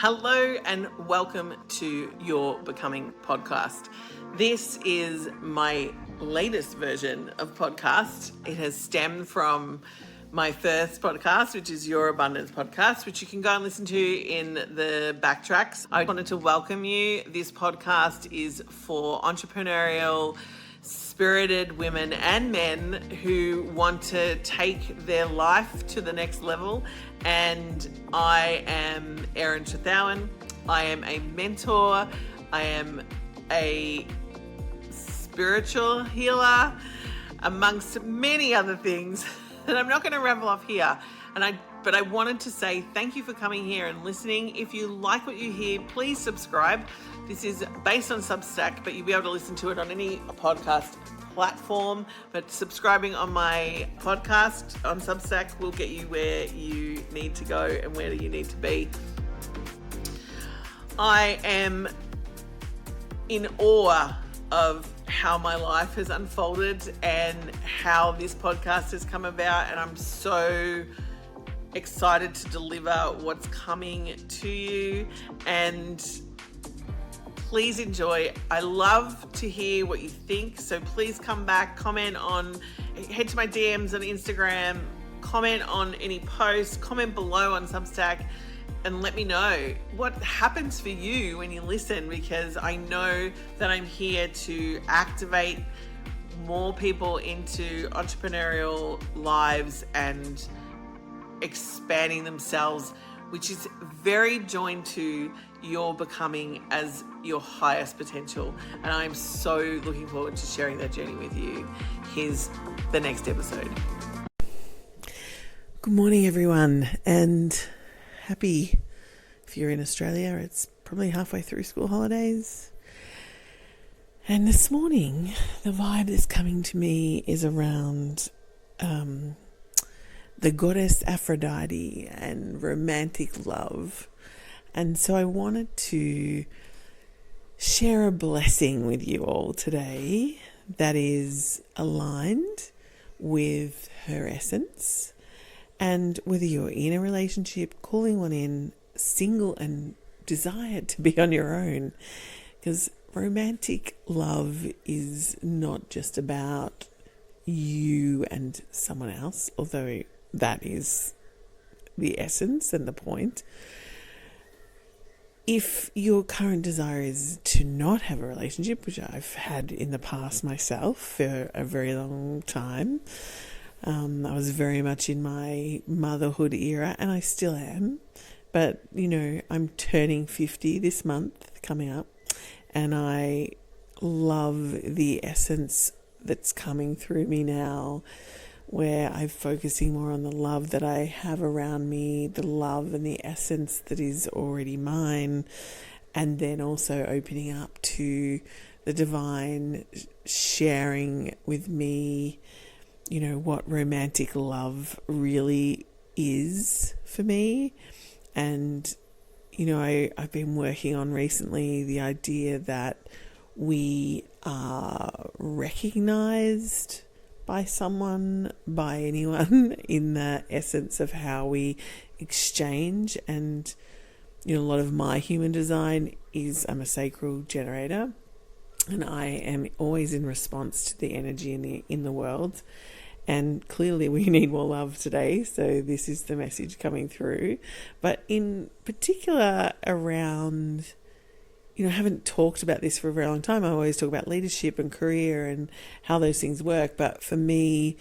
Hello and welcome to Your Becoming podcast. This is my latest version of podcast. It has stemmed from my first podcast, which is Your Abundance podcast, which you can go and listen to in the backtracks. I wanted to welcome you. This podcast is for entrepreneurial, spirited women and men who want to take their life to the next level. And I am Eiran Trethowan. I am a mentor. I am a spiritual healer, amongst many other things that I'm not going to ramble off here. But I wanted to say thank you for coming here and listening. If you like what you hear, please subscribe. This is based on Substack, but you'll be able to listen to it on any podcast platform. But subscribing on my podcast on Substack will get you where you need to go and where you need to be. I am in awe of how my life has unfolded and how this podcast has come about, and I'm so excited to deliver what's coming to you. And please enjoy. I love to hear what you think, so please come back, head to my DMs on Instagram, comment on any posts, comment below on Substack, and let me know what happens for you when you listen, because I know that I'm here to activate more people into entrepreneurial lives and expanding themselves, which is very joined to your becoming as your highest potential. And I'm so looking forward to sharing that journey with you. Here's the next episode. Good morning, everyone, and happy, if you're in Australia, it's probably halfway through school holidays. And this morning, the vibe that's coming to me is around the goddess Aphrodite and romantic love. And so I wanted to share a blessing with you all today that is aligned with her essence. And whether you're in a relationship, calling one in, single and desire to be on your own, because romantic love is not just about you and someone else, although that is the essence and the point. If your current desire is to not have a relationship, which I've had in the past myself for a very long time, I was very much in my motherhood era, and I still am. But, I'm turning 50 this month coming up, and I love the essence that's coming through me now, where I'm focusing more on the love that I have around me, the love and the essence that is already mine, and then also opening up to the divine sharing with me, what romantic love really is for me. And, I've been working on recently the idea that we are recognized by someone, by anyone, in the essence of how we exchange. And, a lot of my human design is I'm a sacral generator, and I am always in response to the energy in the world. And clearly we need more love today, so this is the message coming through. But in particular around, I haven't talked about this for a very long time. I always talk about leadership and career and how those things work. But for me,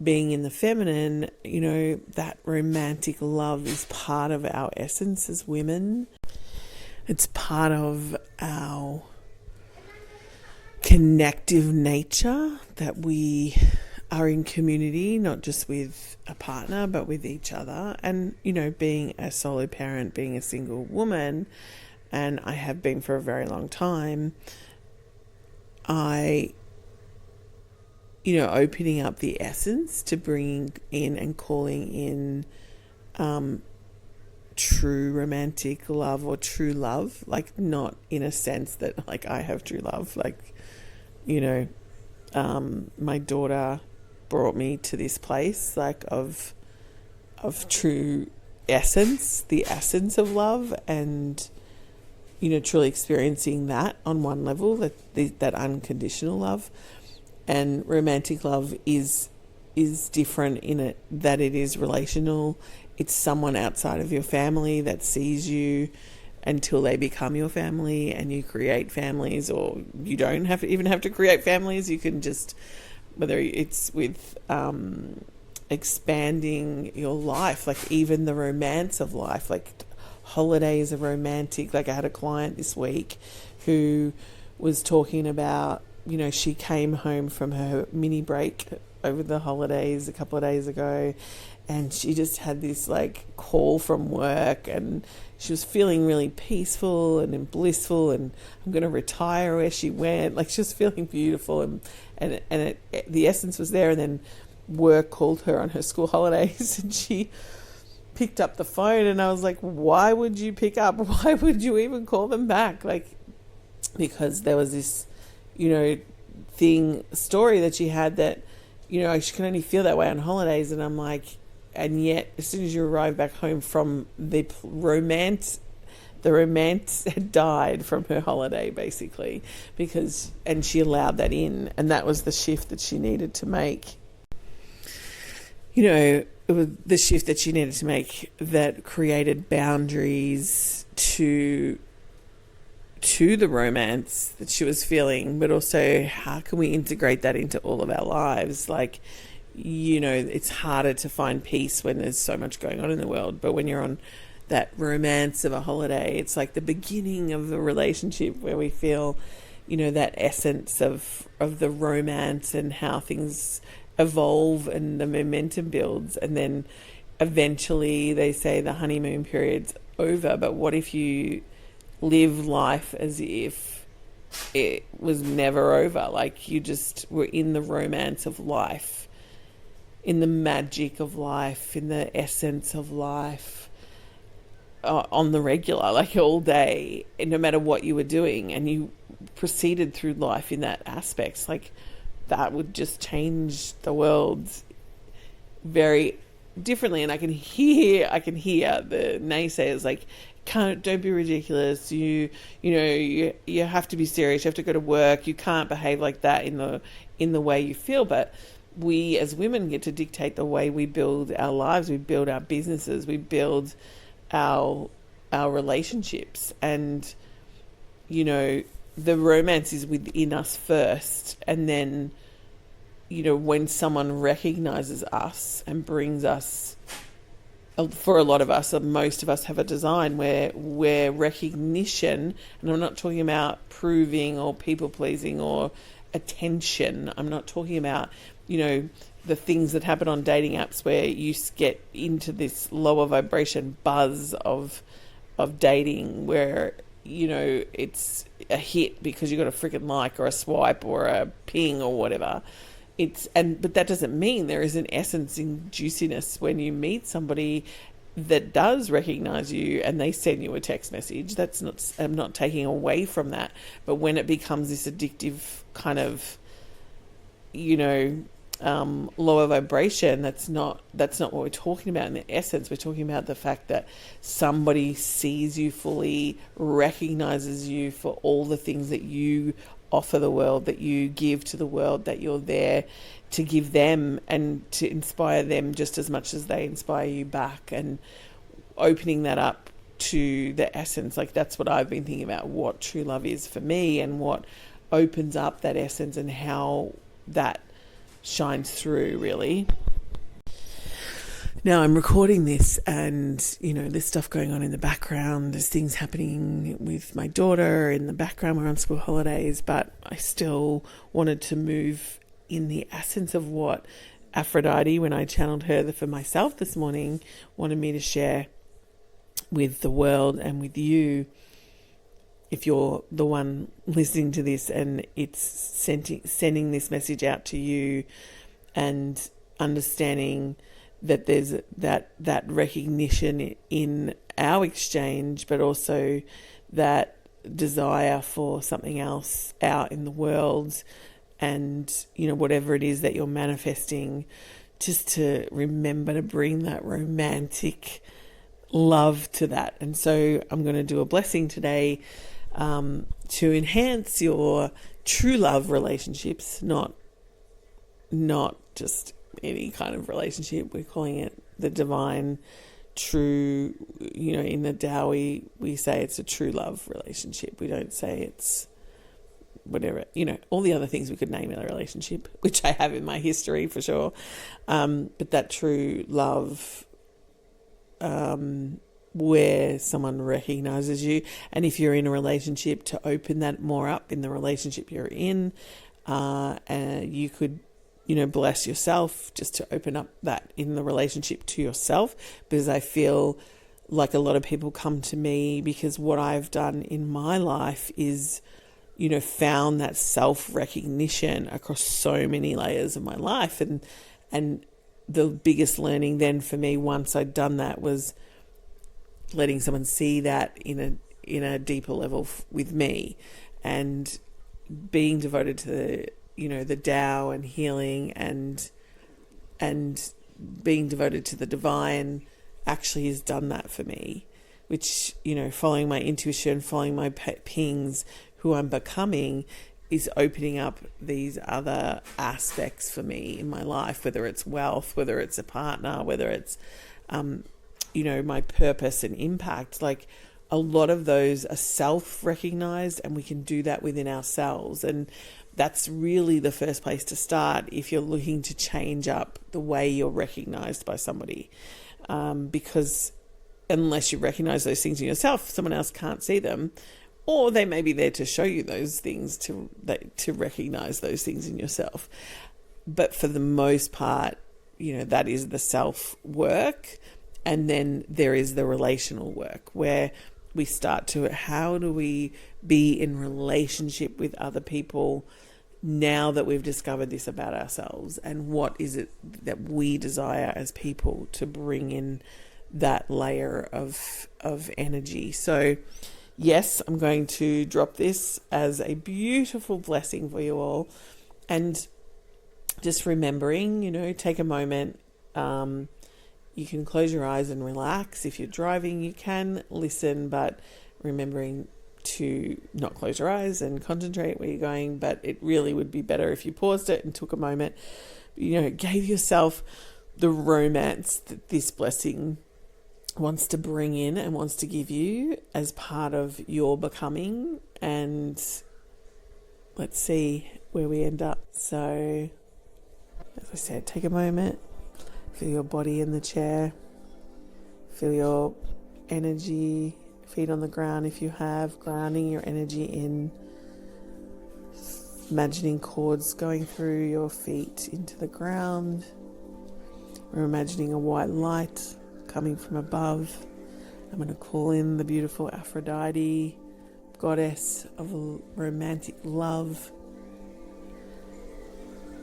being in the feminine, that romantic love is part of our essence as women. It's part of our connective nature, that we are in community, not just with a partner, but with each other. And, being a solo parent, being a single woman, and I have been for a very long time, opening up the essence to bringing in and calling in true romantic love or true love, like not in a sense that like I have true love, like, my daughter brought me to this place like of true the essence of love, and truly experiencing that on one level, that unconditional love. And romantic love is different in it, that it is relational. It's someone outside of your family that sees you until they become your family, and you create families, or you don't have to create families. You can just, whether it's with expanding your life, like even the romance of life, like holidays are romantic. Like I had a client this week who was talking about, she came home from her mini break over the holidays a couple of days ago, and she just had this like call from work, and she was feeling really peaceful and blissful, and I'm going to retire where she went. Like she was feeling beautiful, and the essence was there. And then work called her on her school holidays, and she picked up the phone, and I was like, why would you pick up? Why would you even call them back? Like, because there was this, story that she had that, she can only feel that way on holidays. And I'm like, and yet as soon as you arrive back home from the romance had died from her holiday, basically, and she allowed that in, and that was the shift that she needed to make. It was the shift that she needed to make that created boundaries to the romance that she was feeling, but also how can we integrate that into all of our lives? Like, it's harder to find peace when there's so much going on in the world, but when you're on that romance of a holiday, it's like the beginning of the relationship where we feel, that essence of the romance and how things evolve and the momentum builds. And then eventually they say the honeymoon period's over, but what if you live life as if it was never over? Like you just were in the romance of life, in the magic of life, in the essence of life, on the regular, like all day, no matter what you were doing, and you proceeded through life in that aspect. Like that would just change the world very differently. And I can hear the naysayers like, don't be ridiculous. You have to be serious. You have to go to work. You can't behave like that in the way you feel. But we as women get to dictate the way we build our lives. We build our businesses. We build our relationships. And, the romance is within us first. And then, when someone recognizes us and brings us, for a lot of us, most of us have a design where recognition, and I'm not talking about proving or people pleasing or attention. I'm not talking about, the things that happen on dating apps where you get into this lower vibration buzz of dating where, it's a hit because you got a freaking like or a swipe or a ping or whatever. But that doesn't mean there is an essence in juiciness when you meet somebody that does recognize you and they send you a text message. I'm not taking away from that. But when it becomes this addictive kind of, lower vibration, that's not what we're talking about. In the essence, we're talking about the fact that somebody sees you fully, recognizes you for all the things that you offer the world, that you give to the world, that you're there to give them and to inspire them just as much as they inspire you back, and opening that up to the essence. Like that's what I've been thinking about, what true love is for me, and what opens up that essence and how that shines through, really. Now I'm recording this and, there's stuff going on in the background. There's things happening with my daughter in the background. We're on school holidays, but I still wanted to move in the essence of what Aphrodite, when I channeled her for myself this morning, wanted me to share with the world and with you. If you're the one listening to this and it's sending this message out to you, and understanding that there's that recognition in our exchange, but also that desire for something else out in the world, and whatever it is that you're manifesting, just to remember to bring that romantic love to that. And so I'm going to do a blessing today to enhance your true love relationships, not just any kind of relationship. We're calling it the divine, true, in the Tao we say it's a true love relationship. We don't say it's whatever, all the other things we could name in a relationship, which I have in my history for sure. But that true love, where someone recognizes you, and if you're in a relationship, to open that more up in the relationship you're in, and you could, bless yourself just to open up that in the relationship to yourself, because I feel like a lot of people come to me because what I've done in my life is, found that self-recognition across so many layers of my life. And the biggest learning then for me once I'd done that was letting someone see that in a deeper level with me, and being devoted to the Tao and healing and being devoted to the divine actually has done that for me, which, following my intuition, following my pings, who I'm becoming, is opening up these other aspects for me in my life, whether it's wealth, whether it's a partner, whether it's, my purpose and impact. Like, a lot of those are self-recognized, and we can do that within ourselves. And that's really the first place to start if you're looking to change up the way you're recognized by somebody. Because unless you recognize those things in yourself, someone else can't see them, or they may be there to show you those things, to recognize those things in yourself. But for the most part, that is the self work. And then there is the relational work, where we start to, how do we be in relationship with other people now that we've discovered this about ourselves, and what is it that we desire as people to bring in that layer of energy. So yes, I'm going to drop this as a beautiful blessing for you all, and just remembering, take a moment. You can close your eyes and relax. If you're driving, you can listen, but remembering to not close your eyes and concentrate where you're going. But it really would be better if you paused it and took a moment, gave yourself the romance that this blessing wants to bring in and wants to give you as part of your becoming. And let's see where we end up. So, as I said, take a moment. Feel your body in the chair. Feel your energy, feet on the ground if you have, grounding your energy in. Imagining cords going through your feet into the ground. Or imagining a white light coming from above. I'm going to call in the beautiful Aphrodite, goddess of romantic love.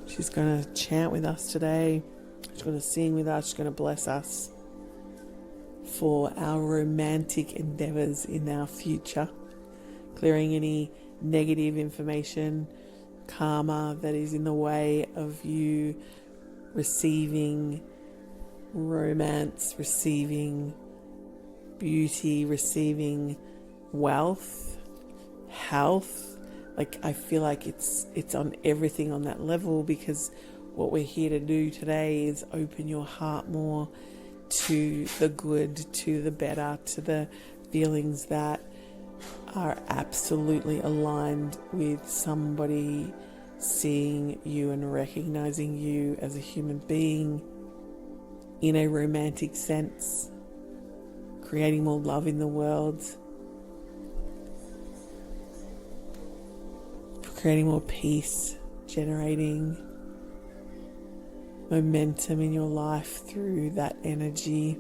She's going to chant with us today. She's going to sing with us. She's going to bless us for our romantic endeavors in our future, clearing any negative information, karma that is in the way of you receiving romance, receiving beauty, receiving wealth, health. Like, I feel like it's on everything on that level, because what we're here to do today is open your heart more to the good, to the better, to the feelings that are absolutely aligned with somebody seeing you and recognizing you as a human being in a romantic sense, creating more love in the world, creating more peace, generating momentum in your life through that energy.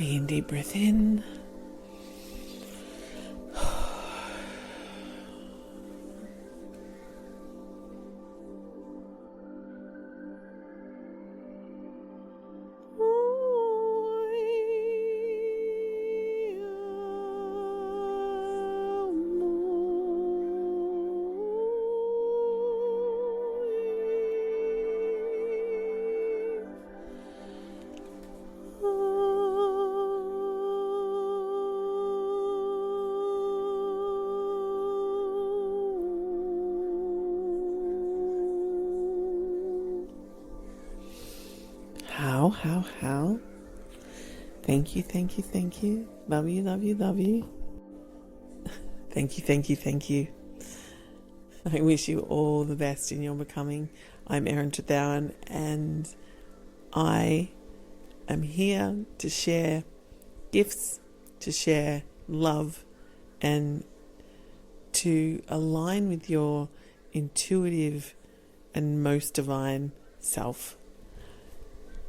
Taking a deep breath in. How? Thank you, thank you, thank you. Love you, love you, love you. Thank you, thank you, thank you. I wish you all the best in your becoming. I'm Eiran Trethowan, and I am here to share gifts, to share love, and to align with your intuitive and most divine self.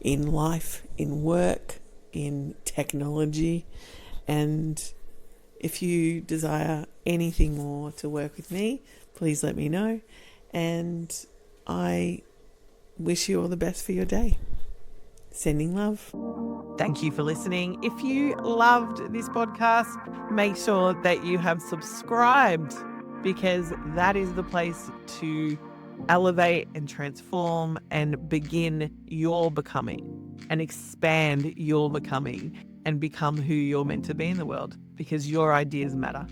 In life, in work, in technology. And if you desire anything more to work with me, please let me know. And I wish you all the best for your day. Sending love. Thank you for listening. If you loved this podcast, make sure that you have subscribed, because that is the place to elevate and transform and begin your becoming and expand your becoming and become who you're meant to be in the world, because your ideas matter.